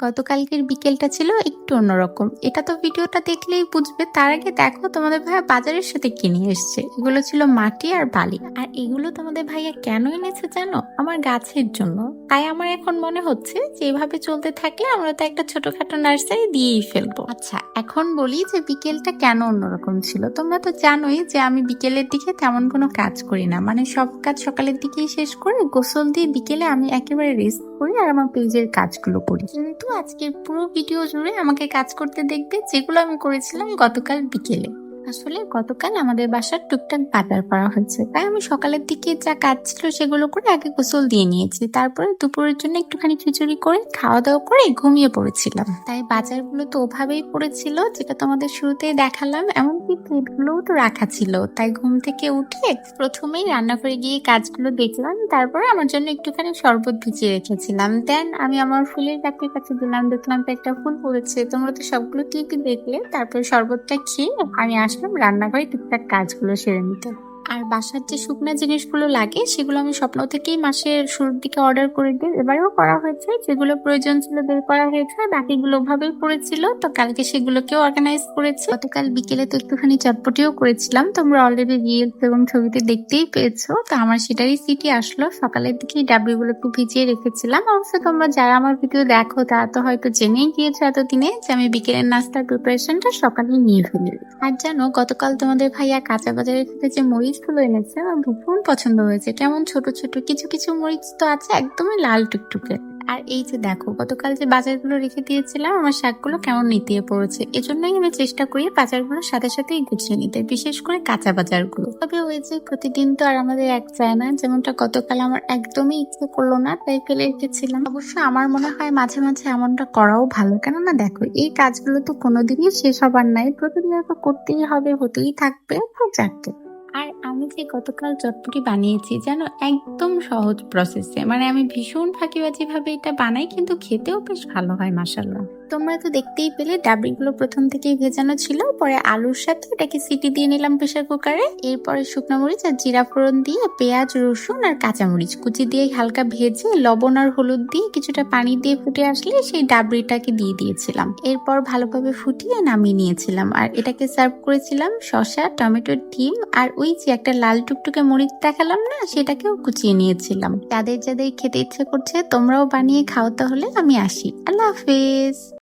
গতকালকের বিকেলটা ছিল একটু অন্যরকম। এটা তো ভিডিওটা দেখলেই বুঝবে। তার আগে দেখো তোমাদের ভাইয়া বাজারের সাথে কি নিয়ে এসছে। এগুলো ছিল মাটি আর বালি। আর এগুলো তোমাদের ভাইয়া কেন এনেছে জানো? আমার গাছের জন্য। তাই আমার এখন মনে হচ্ছে যে এভাবে চলতে থাকলে আমরা তো একটা ছোটখাটো নার্সারি দিয়েই ফেলবো। আচ্ছা, এখন বলি যে বিকেলটা কেন অন্যরকম ছিল। তোমরা তো জানোই যে আমি বিকেলের দিকে তেমন কোনো কাজ করি না, মানে সব কাজ সকালের দিকেই শেষ করে গোসল দিয়ে বিকেলে আমি একেবারে রেস্ট করি আর আমার পেজের কাজগুলো করি। কিন্তু আজকের পুরো ভিডিও জুড়ে আমাকে কাজ করতে দেখবে, যেগুলো আমি করেছিলাম গতকাল বিকেলে। আসলে গতকাল আমাদের বাসার টুকটাক বাজার করা হয়েছে, তাই আমি সকালের দিকে যা কাজ ছিল সেগুলো করে আগে গোসল দিয়ে নিয়েছি। তারপরে দুপুরের জন্য একটুখানি খিচুড়ি করে খাওয়া দাওয়া করে ঘুমিয়ে পড়েছিলাম। তাই বাজারগুলো তো ওভাবেই পড়েছিল, যেটা তোমাদের শুরুতেই দেখালাম। এমনকি প্লেটগুলোও তো রাখা ছিল। তাই ঘুম থেকে উঠে প্রথমেই রান্নাঘরে গিয়ে কাজগুলো দেখলাম। তারপরে আমার জন্য একটুখানি শরবত ভিজিয়ে রেখেছিলাম। দেন আমি আমার ফুলের গাছের কাছে দিলাম, দেখলাম তো একটা ফুল পড়েছে। তোমরা তো সবগুলো টিপে দেখলে। তারপর শরবতটা খেয়ে আমি আসলাম রান্নাঘরে টুকটাক কাজগুলো সেরে নিতে। আর বাসার যে শুকনো জিনিসগুলো লাগে সেগুলো আমি স্বপ্ন থেকেই মাসের শুরুর দিকে অর্ডার করে দিই। এবারেও করা হয়েছে, যেগুলো প্রয়োজন ছিল বের করা হয়েছে, বাকিগুলো ওভাবেই পড়েছিল। তো কালকে সেগুলোকেও অর্গানাইজ করেছি। গতকাল বিকেলে তো একটুখানি চটপটিও করেছিলাম, তোমরা অলরেডি রিলস এবং ছবিতে দেখতেই পেয়েছো। তো আমার সেটারই সিটি আসলো। সকালের দিকেই ডাব্লিগুলো একটু ভিজিয়ে রেখেছিলাম। অবশ্য তোমরা যারা আমার ভিডিও দেখো তারা তো হয়তো জেনেই গিয়েছো এতদিনে যে আমি বিকেলের নাস্তার প্রিপারেশনটা সকালেই নিয়ে ফেলি। আর জানো, গতকাল তোমাদের ভাইয়া কাঁচা বাজারের থেকে যে মরিচগুলো এনেছে আমার ভীষণ পছন্দ হয়েছে। কেমন ছোট ছোট কিছু কিছু মরিচ তো আছে একদমই লাল টুকটুকে। আর এই যে দেখো, গতকাল যে বাজারগুলো রেখে দিয়েছিলাম আমার শাকগুলো কেমন নিতিয়ে পড়েছে। এজন্যই আমি চেষ্টা করি বাজারগুলোর সাথে সাথেই গুছিয়ে নিতে, বিশেষ করে কাঁচা বাজারগুলো। তবে ওই যে প্রতিদিন তো আর আমাদের এক চায় না, যেমনটা গতকাল আমার একদমই ইচ্ছে করলো না তাই ফেলে রেখেছিলাম। অবশ্য আমার মনে হয় মাঝে মাঝে এমনটা করাও ভালো, কেননা দেখো এই কাজগুলো তো কোনোদিনই শেষ হবার নাই, প্রতিদিন তো করতেই হবে, হতেই থাকবে। তো যাকে আর আমি যে গতকাল চটপটি বানিয়েছি যেন একদম সহজ প্রসেসে, মানে আমি ভীষণ ফাঁকিবাজি ভাবে এটা বানাই, কিন্তু খেতেও বেশ ভালো হয় মাশাআল্লাহ। তোমরা তো দেখতেই পেলে ডাবরিগুলো প্রথম থেকেই ভেজানো ছিল। পরে আলুর সাথে এটাকে সিটি দিয়ে নিলাম প্রেসার কুকারে। এরপরে শুকনো মরিচ আর জিরা ফোড়ন দিয়ে পেঁয়াজ, রসুন আর কাঁচামরিচ কুচি দিয়ে হালকা ভেজে লবণ আর হলুদ দিয়ে কিছুটা পানি দিয়ে ফুটে আসলে সেই ডাবরিটাকে দিয়ে দিয়েছিলাম। এরপর ভালোভাবে ফুটিয়ে নামিয়ে নিয়েছিলাম আর এটাকে সার্ভ করেছিলাম শসা, টমেটো, ডিম আর ওই যে একটা লাল টুকটুকে মরিচ দেখালাম না, সেটাকেও কুচিয়ে নিয়েছিলাম। যাদের যাদের খেতে ইচ্ছে করছে তোমরাও বানিয়ে খাও। তাহলে আমি আসি, আল্লাহ হাফেজ।